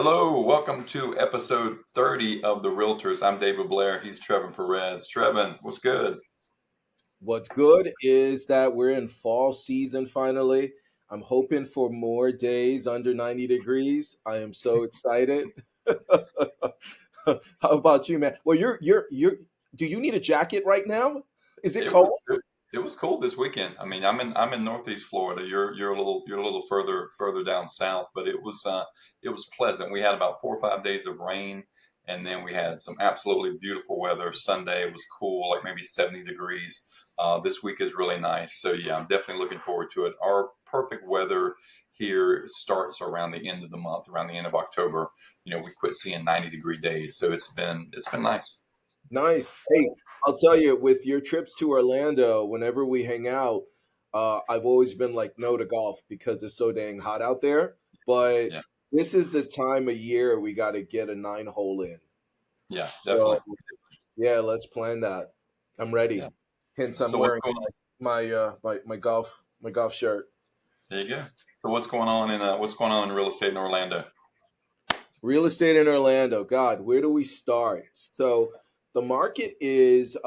Hello, welcome to episode 30 of the Realtors. I'm David Blair. He's Trevor Perez. Trevor, what's good? What's good is that we're in fall season finally. I'm hoping for more days under 90 degrees. I am so excited. How about you, man? Well, you're do you need a jacket right now? Is it It was cold? it was cold this weekend. I mean, I'm in Northeast Florida. You're a little further down south, but it was pleasant. We had about 4 or 5 days of rain, and then we had some absolutely beautiful weather. Sunday was cool, like maybe 70 degrees. This week is really nice. So yeah, I'm definitely looking forward to it. Our perfect weather here starts around the end of the month, around the end of October. We quit seeing 90-degree days, so it's been nice. Nice. Hey, I'll tell you, with your trips to Orlando, whenever we hang out, I've always been like no to golf because it's so dang hot out there. But Yeah, this is the time of year we got to get a nine hole in. yeah, So definitely. yeah, let's plan that. I'm Yeah. ready. Hence, I'm So what's wearing going on? my golf shirt. There you go. So what's going on in real estate in Orlando? Real estate in Orlando. God, where do we start? So the market is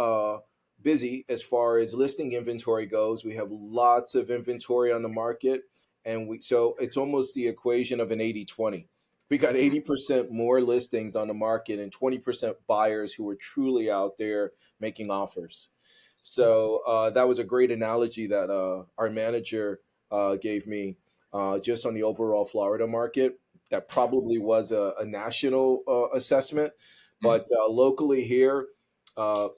busy as far as listing inventory goes. We have lots of inventory on the market, and so it's almost the equation of an 80-20. We got Mhm. 80% more listings on the market and 20% buyers who are truly out there making offers. So that was a great analogy that our manager gave me just on the overall Florida market. That Yeah. probably was a national assessment, Mhm. but locally here,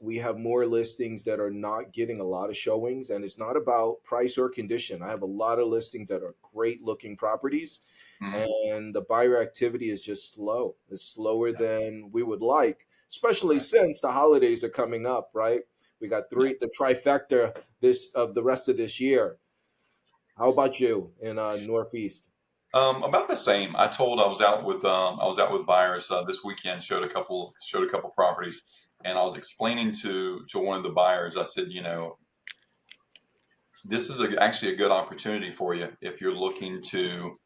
we have more listings that are not getting a lot of showings, and it's not about price or condition. I have a lot of listings that are great looking properties, Mhm. and the buyer activity is just slow. It's slower Yeah. than we would like, especially Right. since the holidays are coming up, right? We got Yeah. the trifecta this of the rest of this year. How about you in Northeast? About the same. I was out with buyers this weekend. Showed a couple properties, and I was explaining to one of the buyers. I said, this is actually a good opportunity for you if you're looking to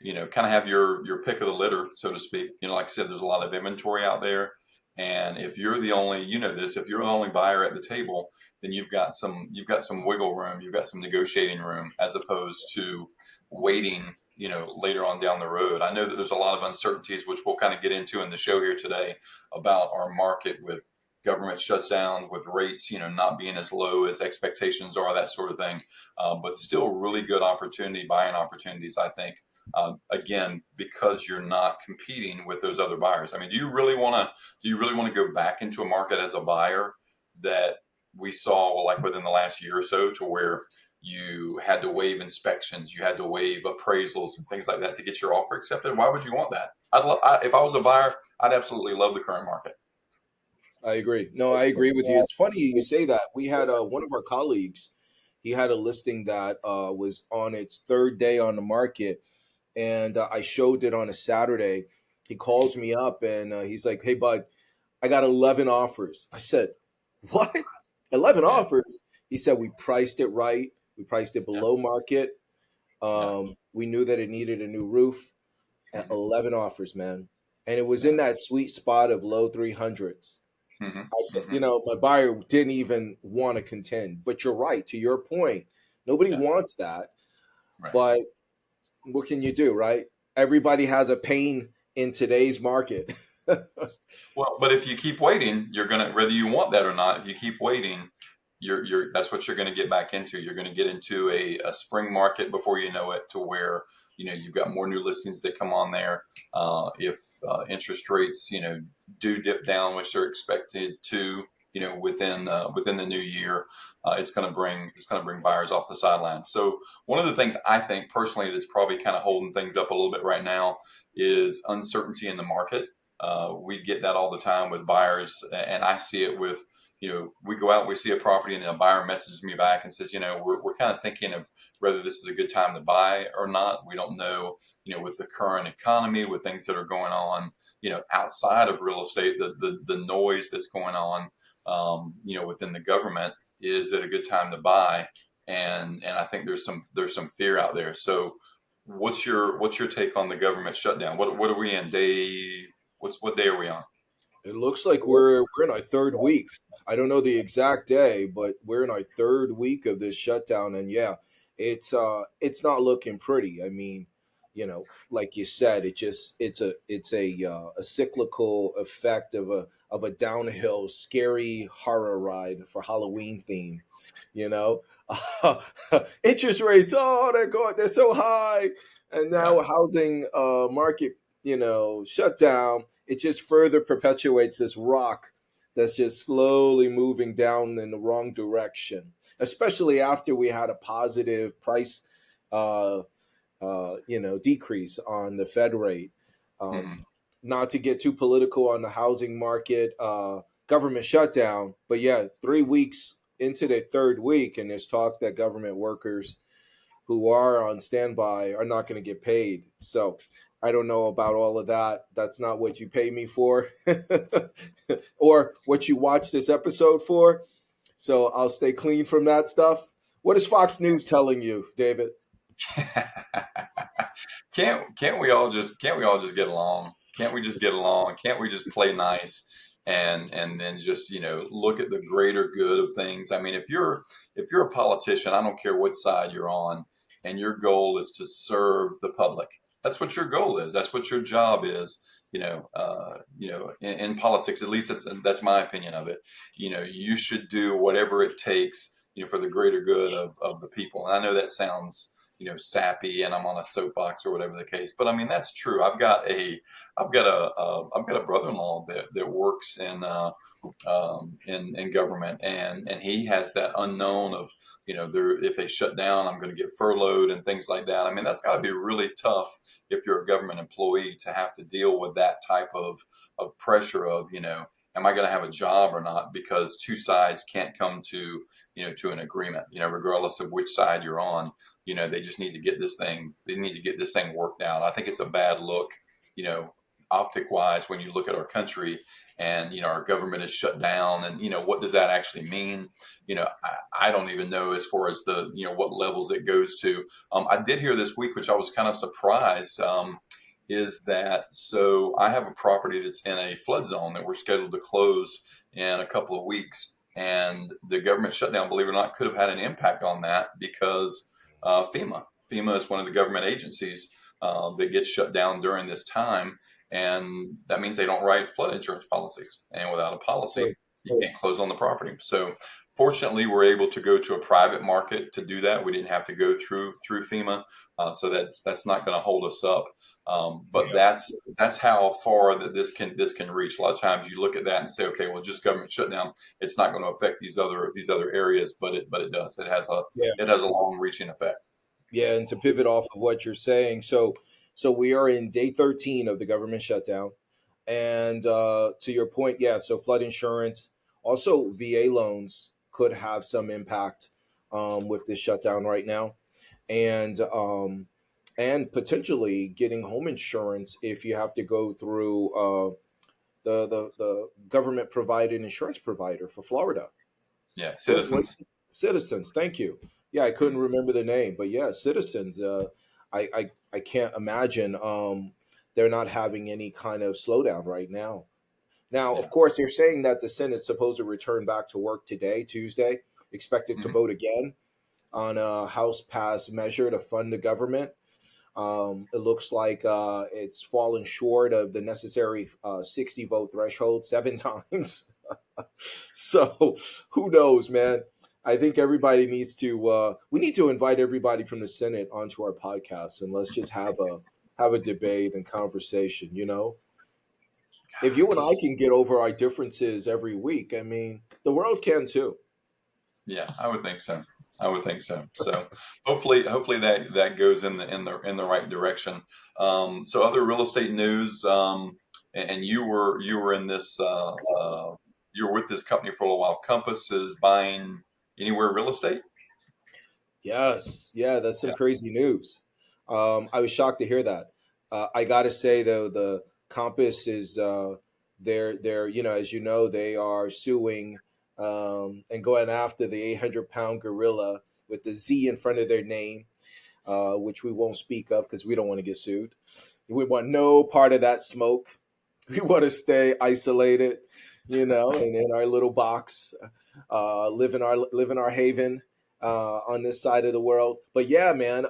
kind of have your pick of the litter, so to speak. Like I said, there's a lot of inventory out there, and if you're the only, if you're the only buyer at the table, then you've got some wiggle room, you've got some negotiating room, as opposed to waiting, later on down the road. I know that there's a lot of uncertainties, which we'll kind of get into in the show here today, about our market with government shuts down, with rates, not being as low as expectations are, that sort of thing. But still, really good opportunity, buying opportunities, I think, again, because you're not competing with those other buyers. I mean, do you really want to go back into a market as a buyer that we saw, like, within the last year or so, to where you had to waive inspections, you had to waive appraisals and things like that to get your offer accepted? Why would you want that? If I was a buyer, I'd absolutely love the current market. I agree. No, I agree with you. It's funny you say that. We had one of our colleagues. He had a listing that was on its third day on the market, and I showed it on a Saturday. He calls me up and he's like, "Hey, bud, I got 11 offers." I said, "What? 11 Yeah, offers?" He said, "We priced it right. We priced it yeah, below market. yeah. We knew that it needed a new roof. At Hmm. 11 offers, man, and it was Yeah. in that sweet spot of low 300s." Hmm. I said, Hmm. my buyer didn't even want to contend. But you're right. To your point, nobody Yeah. wants that. Right. But what can you do, right? Everybody has a pain in today's market. Well, but if you keep waiting, you're gonna, whether you want that or not, if you keep waiting, you're that's what you're gonna get back into. You're gonna get into a spring market before you know it, to where you've got more new listings that come on there. If interest rates do dip down, which they're expected to, within the new year, it's gonna bring buyers off the sidelines. So one of the things I think personally that's probably kind of holding things up a little bit right now is uncertainty in the market. We get that all the time with buyers, and I see it with, we go out, we see a property, and then a buyer messages me back and says, we're kind of thinking of whether this is a good time to buy or not. We don't know, with the current economy, with things that are going on, outside of real estate, the noise that's going on, within the government, is it a good time to buy? And I think there's some fear out there. So what's your take on the government shutdown? What are we in day? What day are we on? It looks like we're in our third week. I don't know the exact day, but we're in our third week of this shutdown, and yeah, it's not looking pretty. I mean, like you said, it's a cyclical effect of a downhill scary horror ride for Halloween theme. You know, interest rates, oh, they're so high, and Yeah. now housing market, shut down. It just further perpetuates this rock that's just slowly moving down in the wrong direction, especially after we had a positive price uh, decrease on the Fed rate. Um, Mhm. Not to get too political on the housing market, government shutdown, but yeah, 3 weeks into the third week, and there's talk that government workers who are on standby are not going to get paid. So I don't know about all of that. That's not what you pay me for or what you watch this episode for. So I'll stay clean from that stuff. What is Fox News telling you, David? Can't we all just get along? Can't we just get along? Can't we just play nice and then just look at the greater good of things? I mean, if you're a politician, I don't care which side you're on, and your goal is to serve the public. That's what your goal is. That's what your job is. In politics, at least that's my opinion of it. You should do whatever it takes, for the greater good of the people. And I know that sounds sappy and I'm on a soapbox or whatever the case. But I mean, that's true. I've got a brother-in-law that works in government, and he has that unknown of if they shut down, I'm going to get furloughed and things like that. I mean, that's got to be really tough if you're a government employee to have to deal with that type of pressure of am I going to have a job or not, because two sides can't come to an agreement, regardless of which side you're on. They just need to get this thing. They need to get this thing worked out. I think it's a bad look, you know, optic wise, when you look at our country and our government is shut down, and what does that actually mean? I don't even know as far as the what levels it goes to. I did hear this week, which I was kind of surprised. Is that so? I have a property that's in a flood zone that we're scheduled to close in a couple of weeks, and the government shutdown, believe it or not, could have had an impact on that because FEMA. FEMA is one of the government agencies that gets shut down during this time, and that means they don't write flood insurance policies. And without a policy, you can't close on the property. So, fortunately, we're able to go to a private market to do that. We didn't have to go through FEMA, so that's not going to hold us up. But Yeah. that's how far that this can reach. A lot of times you look at that and say, okay, well, just government shutdown, it's not going to affect these other areas, but it does. Yeah. It has a long reaching effect. Yeah, and to pivot off of what you're saying, so we are in day 13 of the government shutdown, and to your point, yeah, so flood insurance, also VA loans could have some impact with this shutdown right now, and potentially getting home insurance if you have to go through the government provided insurance provider for Florida. Yeah, What citizens. Citizens? Thank you. Yeah, I couldn't remember the name, but yeah, Citizens. I can't imagine they're not having any kind of slowdown right now. Now, of Yeah. course, they're saying that the Senate's supposed to return back to work today, Tuesday, expected to Mhm. vote again on a House passed measure to fund the government. It looks like it's fallen short of the necessary 60 vote threshold 7 times. So who knows, man? I think everybody needs to. We need to invite everybody from the Senate onto our podcast, and let's just have a debate and conversation. If you and I Just can get over our differences every week, I mean, the world can too. Yeah, I would think so. I would think so. So hopefully that goes in the right direction. So other real estate news, and you were in this you were with this company for a little while. Compass is buying anywhere real estate. Yes, yeah, that's some Yeah. crazy news. I was shocked to hear that. I got to say though, the Compass is they're as you know, they are suing and going after the 800-pound gorilla with the Z in front of their name. which we won't speak of because we don't want to get sued. We want no part of that smoke. We want to stay isolated, and in our little box, live in our haven on this side of the world. But yeah, man,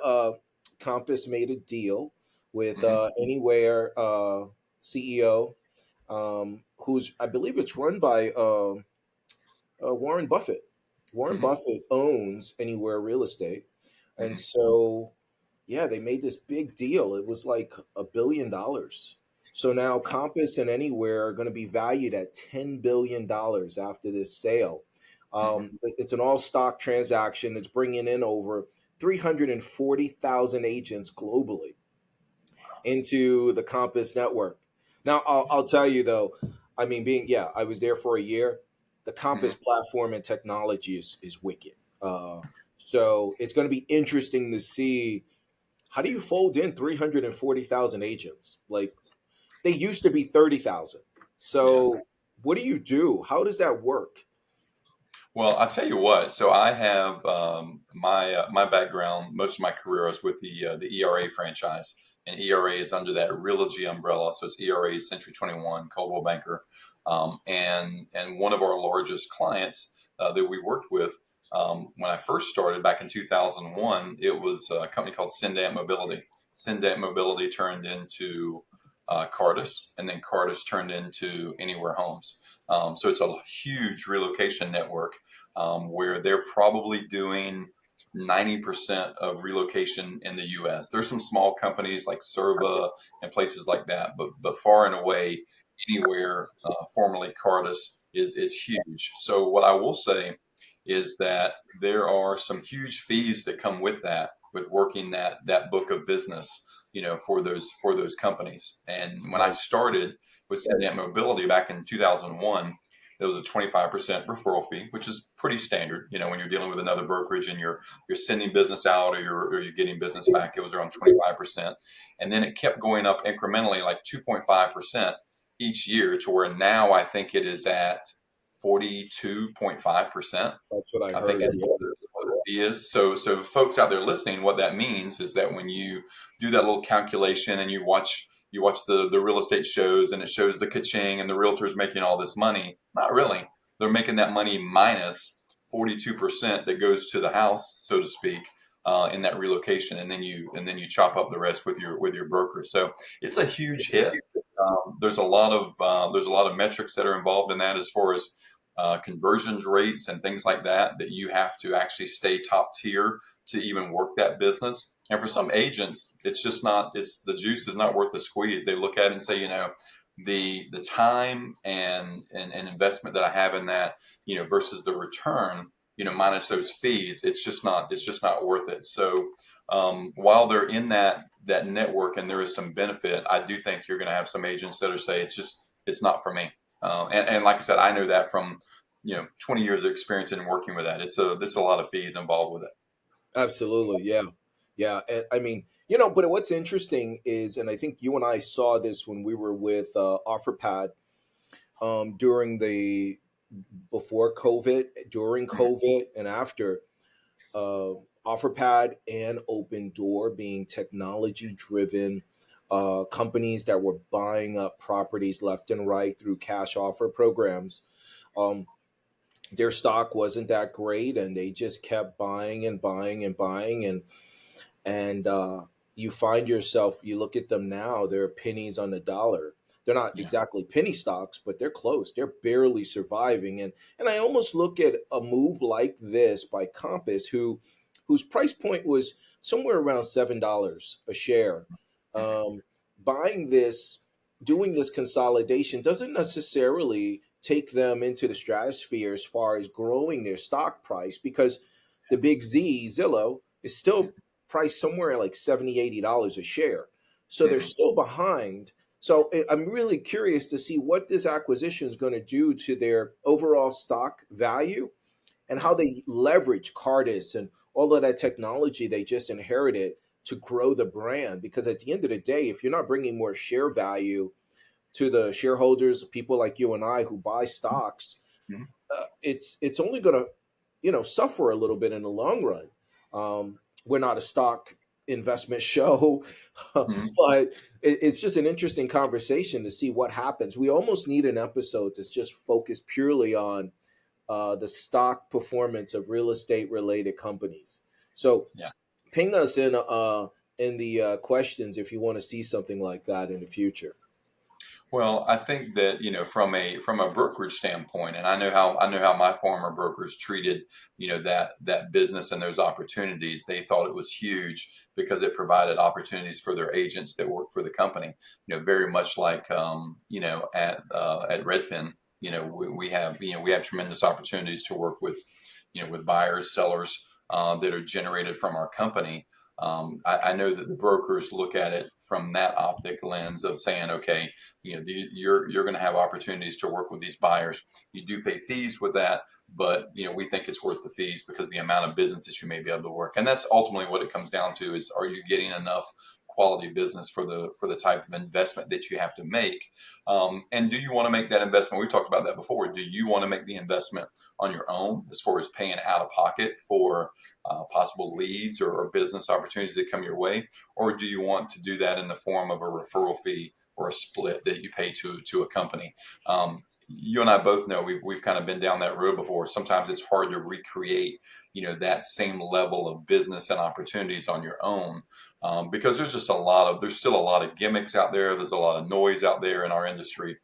Compass made a deal with Hmm. Anywhere CEO, who's, I believe it's run by Warren Buffett. Warren Hmm. Buffett owns Anywhere Real Estate, and Hmm. so yeah, they made this big deal. It was like $1 billion. So now Compass and Anywhere are going to be valued at $10 billion after this sale. Hmm. It's an all stock transaction. It's bringing in over 340,000 agents globally into the Compass network. Now, I'll tell you though, I mean, I was there for a year. The Hmm. Compass platform and technology is wicked. So it's going to be interesting to see, how do you fold in 340,000 agents? Like, they used to be 30,000. Yeah. So what do you do? How does that work? Well, I'll tell you what. So I have my background. Most of my career was with the ERA franchise, and ERA is under that Realogy umbrella. So it's ERA, Century 21, Coldwell Banker, and one of our largest clients that we worked with when I first started back in 2001. It was a company called Syndat Mobility. Syndat Mobility turned into Cardis, and then Cardis turned into Anywhere Homes. So it's a huge relocation network where they're probably doing 90% of relocation in the U.S. There's some small companies like Serva and places like that, but far and away, Anywhere, formerly Cardis, is huge. So what I will say is that there are some huge fees that come with that, with working that book of business, for those companies. And when I Right. started with Cendant Mobility back in 2001, there was a 25% referral fee, which is pretty standard. When you're dealing with another brokerage and you're sending business out, or you're getting business back, it was around 25%. And then it kept going up incrementally, like 2.5% each year, to where now I think it is at 42.5%. That's what I I think heard. is Yeah. what the fee is. So folks out there listening, what that means is that when you do that little calculation and you watch the real estate shows, and it shows the ka-ching and the realtors making all this money, not really. They're making that money minus 42% that goes to the house, so to speak, in that relocation, and then you chop up the rest with your broker. So it's a huge hit. There's a lot of metrics that are involved in that, as far as conversions rates and things like that you have to actually stay top tier to even work that business. And for some agents, it's just not, it's the juice is not worth the squeeze. They look at it and say, the time and investment that I have in that, versus the return, minus those fees, it's just not worth it. So while they're in that network and there is some benefit, I do think you're going to have some agents that are say it's not for me. And like I said, I know that from 20 years of experience in working with that. There's a lot of fees involved with it. Absolutely. Yeah. Yeah. And I mean, but what's interesting is, and I think you and I saw this when we were with OfferPad during before COVID, during Mhm. COVID, and after, uh, OfferPad and Open Door being technology driven companies that were buying up properties left and right through cash offer programs. Um, their stock wasn't that great, and they just kept buying and buying and buying, and you find yourself, you look at them now, they're pennies on the dollar. They're not Yeah. exactly penny stocks, but they're close. They're barely surviving. And I almost look at a move like this by Compass, whose price point was somewhere around $7 a share. Mhm. um, Buying this, doing this consolidation doesn't necessarily take them into the stratosphere as far as growing their stock price, because the big Z, Zillow, is still priced somewhere at like $70, $80 a share. So they're Mhm. still behind. So I'm really curious to see what this acquisition is going to do to their overall stock value, and Yeah. how they leverage Cardis and all of that technology they just inherited to grow the brand. Because at the end of the day, if you're not bringing more share value to the shareholders, people like you and I who buy stocks, Mhm. it's only going to suffer a little bit in the long run. We're not a stock. investment show, Mhm. but it's just an interesting conversation to see what happens. We almost need an episode that's just focused purely on the stock performance of real estate related companies. So Yeah. ping us in the questions if you want to see something like that in the future. Well, I think that, from a brokerage standpoint, and I know how my former brokers treated, that business and those opportunities. They thought it was huge because it provided opportunities for their agents that work for the company. Very much like, at Redfin, we have tremendous opportunities to work with buyers, sellers, that are generated from our company. I know that the brokers look at it from that optic lens of saying, okay, you're going to have opportunities to work with these buyers. You do pay fees with that, but we think it's worth the fees because the amount of business that you may be able to work, and that's ultimately what it comes down to: is are you getting enough quality business for the type of investment that you have to make, and do you want to make that investment? We talked about that before. Do you want to make the investment on your own as far as paying out of pocket for possible leads or business opportunities that come your way, or do you want to do that in the form of a referral fee or a split that you pay to a company? You and I both know we've kind of been down that road before. Sometimes it's hard to recreate, that same level of business and opportunities on your own, because there's still a lot of gimmicks out there. There's a lot of noise out there in our industry.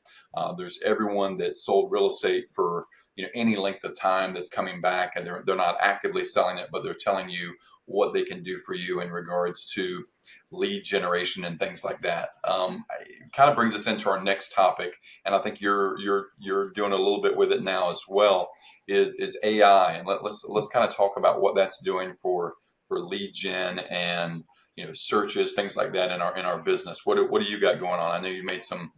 There's everyone that sold real estate for any length of time that's coming back, and they're not actively selling it, but they're telling you what they can do for you in regards to lead generation and things like that. It kind of brings us into our next topic, and I think you're doing a little bit with it now as well. Is AI, and let's kind of talk about what that's doing for lead gen and searches, things like that in our business. What do you got going on? I know you made some.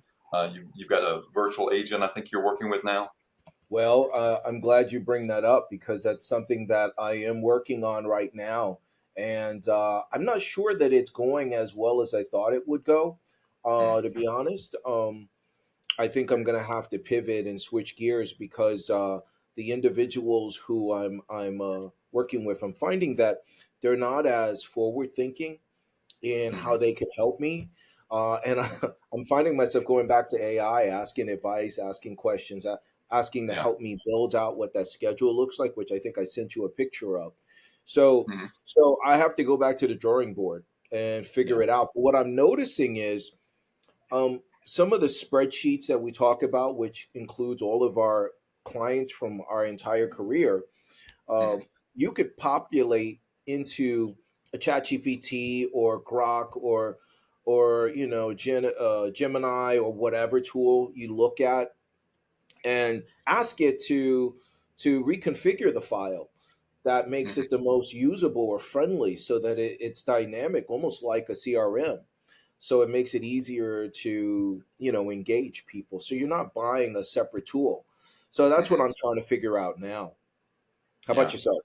You've got a virtual agent I think you're working with now. Well, I'm glad you bring that up because that's something that I am working on right now. And I'm not sure that it's going as well as I thought it would go, Mm, to be honest. I think I'm going to have to pivot and switch gears because the individuals who I'm working with, I'm finding that they're not as forward thinking in how mhm. they can help me. I'm finding myself going back to AI, asking advice, asking questions, asking to Yeah. help me build out what that schedule looks like, which I think I sent you a picture of. So, Mhm. so I have to go back to the drawing board and Yeah. figure it out. But what I'm noticing is some of the spreadsheets that we talk about, which includes all of our clients from our entire career, Mhm. um, you could populate into a chat gpt or grok or gemini or whatever tool you look at and ask it to reconfigure the file that makes Mhm. it the most usable or friendly so that it's dynamic, almost like a crm, so it makes it easier to engage people, so you're not buying a separate tool. So that's what Mhm. I'm trying to figure out now. How about Yeah. yourself?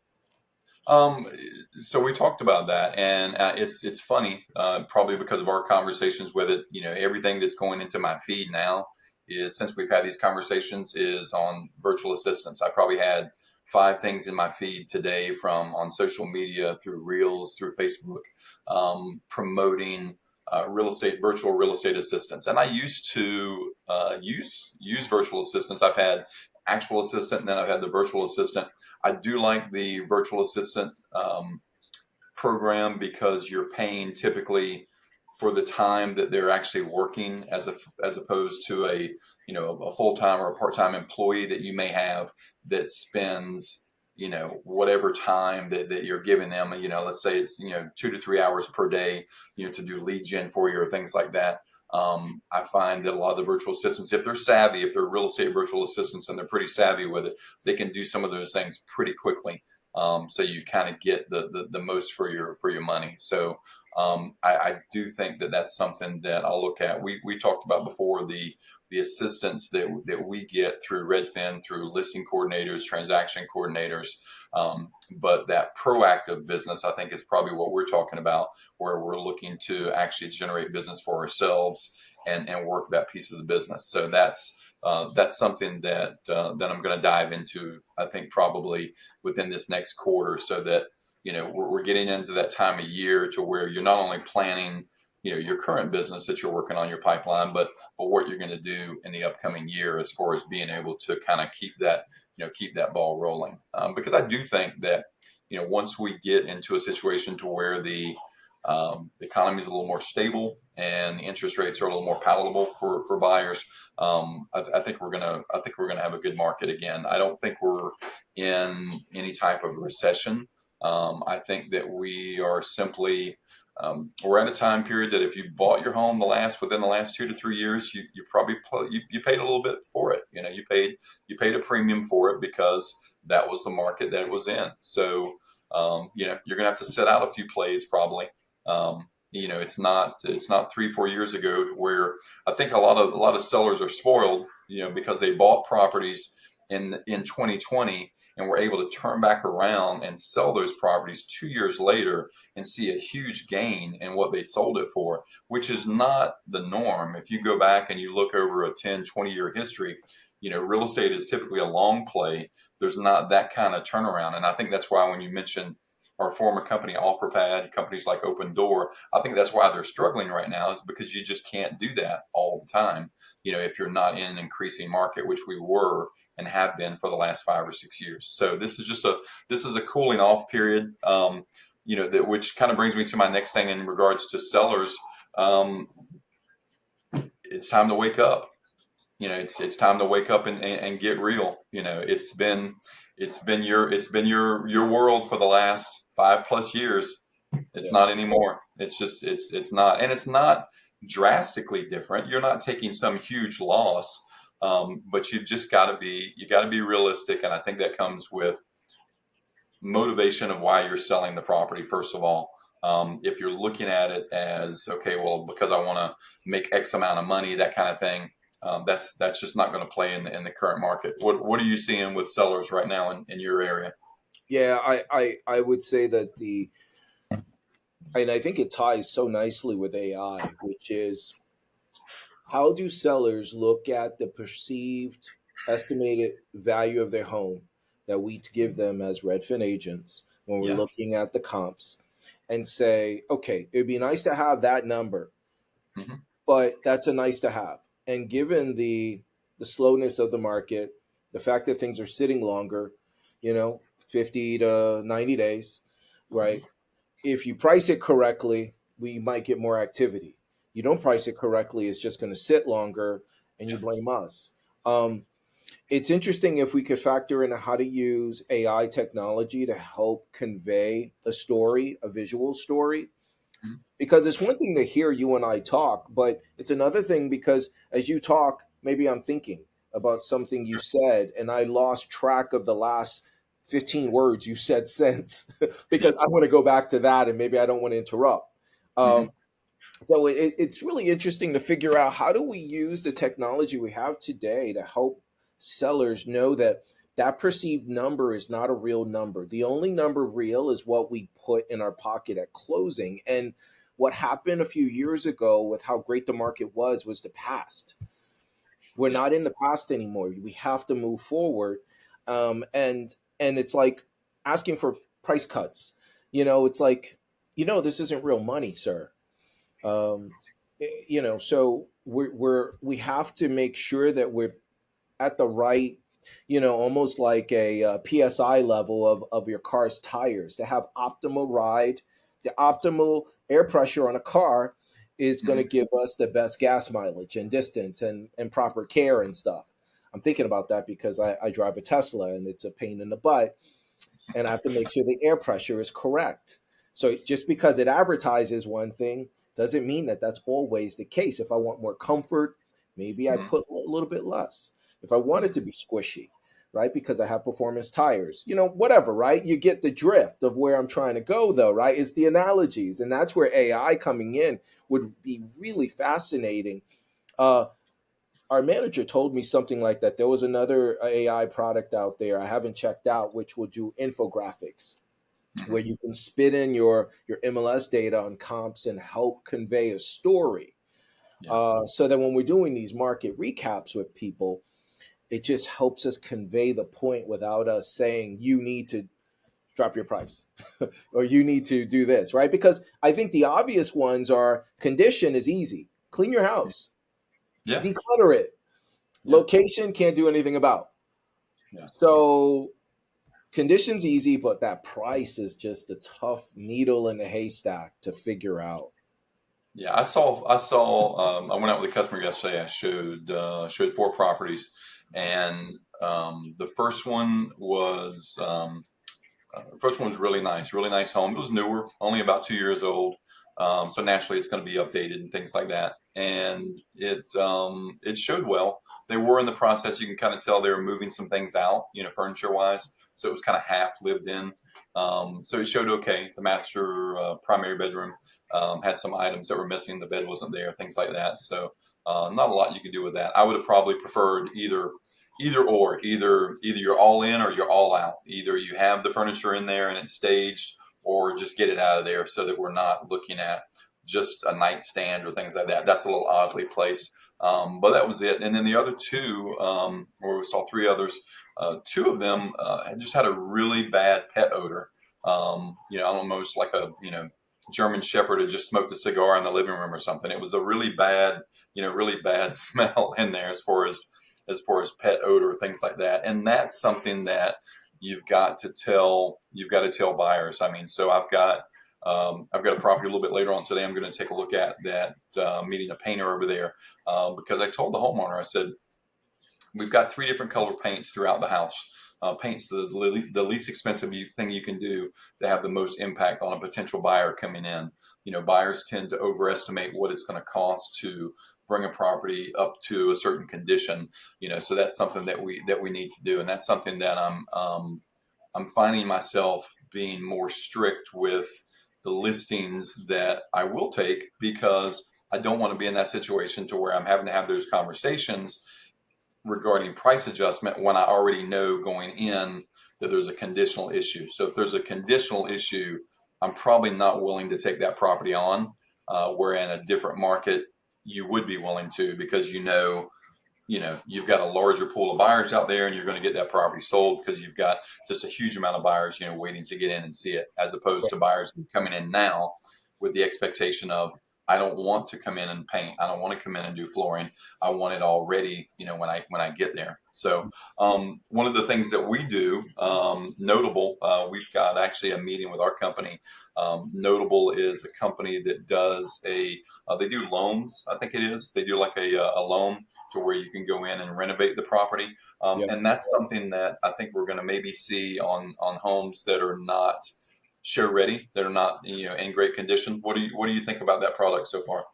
Um, so we talked about that, and it's funny, probably because of our conversations with it. Everything that's going into my feed now is, since we've had these conversations, is on virtual assistants. I probably had 5 things in my feed today, from on social media, through Reels, through Facebook, promoting virtual real estate assistants. And I used to use virtual assistants. I've had actual assistant, and then I've had the virtual assistant. I do like the virtual assistant program because you're paying typically for the time that they're actually working, as opposed to a full time or a part time employee that you may have that spends whatever time that you're giving them. Let's say it's 2 to 3 hours per day, to do lead gen for you or things like that. I find that a lot of the virtual assistants, if they're savvy, if they're real estate virtual assistants and they're pretty savvy with it, they can do some of those things pretty quickly. So you kind of get the most for your money. So I do think that that's something that I'll look at. We talked about before the assistance that we get through Redfin, through listing coordinators, transaction coordinators. But that proactive business, I think, is probably what we're talking about, where we're looking to actually generate business for ourselves and work that piece of the business. So that's something that I'm going to dive into. I think probably within this next quarter, so that we're getting into that time of year to where you're not only planning, your current business that you're working on, your pipeline, but what you're going to do in the upcoming year as far as being able to kind of keep that ball rolling. Because I do think that, once we get into a situation to where the economy is a little more stable and the interest rates are a little more palatable for buyers, I think we're gonna have a good market again. I don't think we're in any type of recession. I think that we are simply we're at a time period that if you bought your home within the last 2 to 3 years, you probably you paid a little bit for it. You paid a premium for it because that was the market that it was in. So you're gonna have to sit out a few plays probably. It's not 3 4 years ago where I think a lot of sellers are spoiled, because they bought properties in 2020 and were able to turn back around and sell those properties 2 years later and see a huge gain in what they sold it for, which is not the norm. If you go back and you look over a 10 20 year history, real estate is typically a long play. There's not that kind of turnaround. And I think that's why when you mentioned our former company OfferPad, companies like Open Door, I think that's why they're struggling right now, is because you just can't do that all the time, if you're not in an increasing market, which we were and have been for the last 5 or 6 years. So this is a cooling off period, which kind of brings me to my next thing in regards to sellers. It's time to wake up. It's time to wake up and get real. It's been your world for the last 5 plus years. It's Yeah. not anymore. It's not, and it's not drastically different. You're not taking some huge loss, but you got to be realistic, and I think that comes with motivation of why you're selling the property. First of all, if you're looking at it as, okay, well, because I want to make X amount of money, that kind of thing, that's just not going to play in the current market. What are you seeing with sellers right now in your area? Yeah, I would say that and I think it ties so nicely with AI, which is how do sellers look at the perceived estimated value of their home that we give them as Redfin agents when we're Yeah. looking at the comps and say, okay, it'd be nice to have that number, Hmm. but that's a nice to have. And given the slowness of the market, the fact that things are sitting longer, 50 to 90 days, right? Hmm. If you price it correctly, we might get more activity. You don't price it correctly, it's just going to sit longer, and you Yeah. blame us. Um, it's interesting if we could factor in how to use AI technology to help convey a story, a visual story, Hmm. because it's one thing to hear you and I talk, but it's another thing because as you talk, maybe I'm thinking about something you Sure. said and I lost track of the last 15 words you said since Yeah. because I want to go back to that and maybe I don't want to interrupt. Hmm. Um, so it's really interesting to figure out how do we use the technology we have today to help sellers know that that perceived number is not a real number. The only number real is what we put in our pocket at closing. And what happened a few years ago with how great the market was the past. We're Yeah. not in the past anymore. We have to move forward, and it's like asking for price cuts. It's like this isn't real money, sir. So we have to make sure that we're at the right, almost like a, PSI level of your car's tires to have optimal ride. The optimal air pressure on a car is going to Hmm. give us the best gas mileage and distance and proper care and stuff. I'm thinking about that because I drive a Tesla and it's a pain in the butt and I have to make sure the air pressure is correct. So just because it advertises one thing doesn't mean that that's always the case. If I want more comfort, maybe I Hmm. put a little bit less. If I want it to be squishy, right? Because I have performance tires, whatever, right? You get the drift of where I'm trying to go, though, right? It's the analogies. And that's where AI coming in would be really fascinating. Uh, our manager told me something like that. There was another AI product out there I haven't checked out, which will do infographics Hmm. where you can spit in your MLS data on comps and help convey a story. Yeah. So that when we're doing these market recaps with people, it just helps us convey the point without us saying you need to drop your price, or you need to do this, right? Because I think the obvious ones are condition is easy. Clean your house, Yeah. declutter it. Yeah. Location can't do anything about. Yeah. So conditions easy, but that price is just a tough needle in the haystack to figure out. Yeah, I went out with a customer yesterday. I showed four properties, and the first one was really nice home. It was newer, only about 2 years old. So naturally, it's going to be updated and things like that. And it showed well. They were in the process. You can kind of tell they were moving some things out, furniture wise. So it was kind of half lived in. So it showed okay. The master primary bedroom had some items that were missing. The bed wasn't there, things like that. So not a lot you can do with that. I would have probably preferred either you're all in or you're all out. Either you have the furniture in there and it's staged, or just get it out of there so that we're not looking at just a nightstand or things like that. That's a little oddly placed. But that was it. And then the other two, or we saw three others, two of them just had a really bad pet odor. Almost like a German Shepherd had just smoked a cigar in the living room or something. It was a really bad smell in there as far as pet odor, things like that. And that's something that you've got to tell buyers. I mean, so I've got a property a little bit later on today. I'm going to take a look at that, meeting a painter over there, because I told the homeowner, I said, we've got three different color paints throughout the house. Paint's the least expensive thing you can do to have the most impact on a potential buyer coming in. Buyers tend to overestimate what it's going to cost to bring a property up to a certain condition. So that's something that we need to do, and that's something that I'm finding myself being more strict with the listings that I will take, because I don't want to be in that situation to where I'm having to have those conversations regarding price adjustment when I already know going in that there's a conditional issue. So if there's a conditional issue, I'm probably not willing to take that property on, where in a different market you would be willing to, because you've got a larger pool of buyers out there, and you're going to get that property sold because you've got just a huge amount of buyers waiting to get in and see it, as opposed to buyers coming in now with the expectation of, I don't want to come in and paint, I don't want to come in and do flooring, I want it all ready when I get there. So one of the things that we do, Notable, we've got actually a meeting with our company. Notable is a company that does they do loans. I think it is, they do like a loan to where you can go in and renovate the property. Yeah. And that's something that I think we're going to maybe see on homes that are not show ready, that are not in great condition. What do you think about that product so far?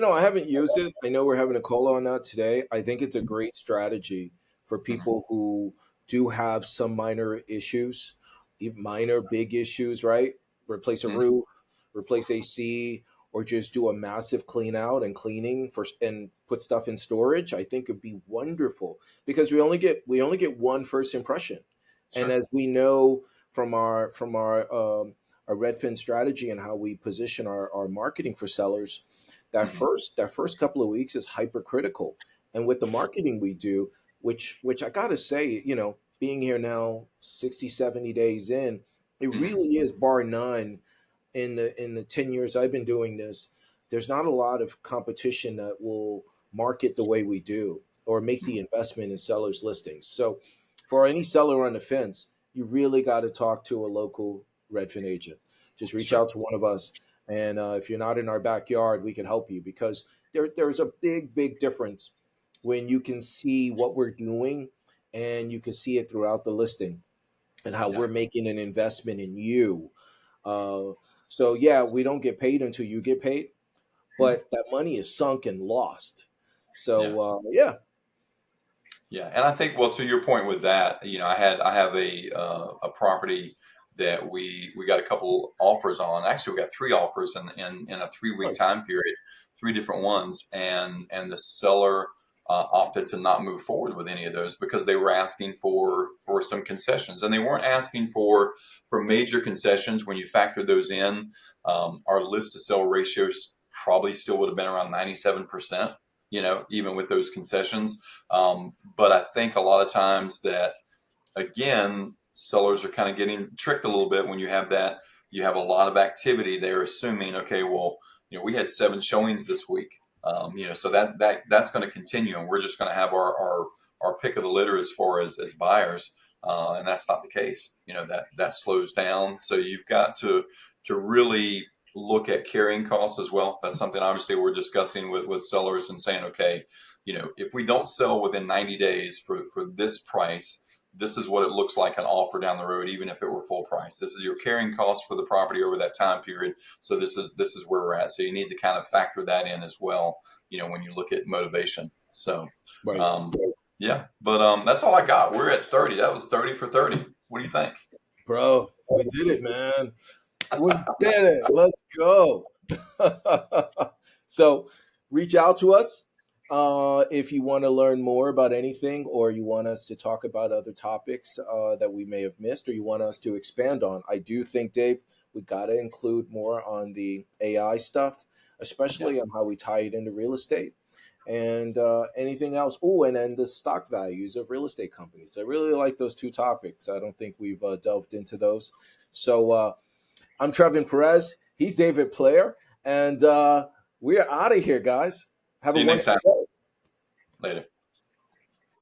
I haven't used it. I know we're having a call on that today. I think it's a great strategy for Mhm. people who do have some minor issues, even minor, big issues, right? Replace a Mhm. roof, replace AC, or just do a massive clean out and cleaning and put stuff in storage. I think it'd be wonderful, because we only get one first impression. And Sure. as we know from our Redfin strategy and how we position our marketing for sellers, that Mhm. first couple of weeks is hypercritical. And with the marketing we do, which I gotta say, being here now 60, 70 days in, it Mhm. really is bar none in the 10 years I've been doing this. There's not a lot of competition that will market the way we do or make the Mhm. investment in sellers listings. So for any seller on the fence, you really got to talk to a local Redfin agent. Just reach Sure. out to one of us, and if you're not in our backyard, we can help you, because there's a big difference when you can see what we're doing, and you can see it throughout the listing, and how Yeah. we're making an investment in you. Uh, so yeah, we don't get paid until you get paid, Mhm. but that money is sunk and lost. Yeah. So yeah, Yeah, and I think, well, to your point with that, I have a property that we got a couple offers on. Actually, we got three offers in a 3 week nice. time period, three different ones, and the seller opted to not move forward with any of those because they were asking for some concessions, and they weren't asking for major concessions. When you factor those in, our list to sell ratios probably still would have been around 97%. Even with those concessions. But I think a lot of times that, again, sellers are kind of getting tricked a little bit when you have that. You have a lot of activity. They're assuming, okay, well, we had 7 showings this week. So that's going to continue, and we're just going to have our pick of the litter as far as buyers, and that's not the case. That slows down. So you've got to really look at carrying costs as well. That's something obviously we're discussing with sellers and saying, okay, if we don't sell within 90 days for this price, this is what it looks like an offer down the road, even if it were full price. This is your carrying cost for the property over that time period. So this is where we're at. So you need to kind of factor that in as well, when you look at motivation. So, Right. yeah, but that's all I got. We're at 30. That was 30 for 30. What do you think? Bro, we did it, man. We did it. Let's go. So reach out to us if you want to learn more about anything, or you want us to talk about other topics that we may have missed, or you want us to expand on. I do think, Dave, we got to include more on the AI stuff, especially on how we tie it into real estate and anything else. Oh, and then the stock values of real estate companies. I really like those 2 topics. I don't think we've delved into those. So I'm Trevor Perez. He's David Blair. And we're out of here, guys. Have See a you next wonderful time. day. Later.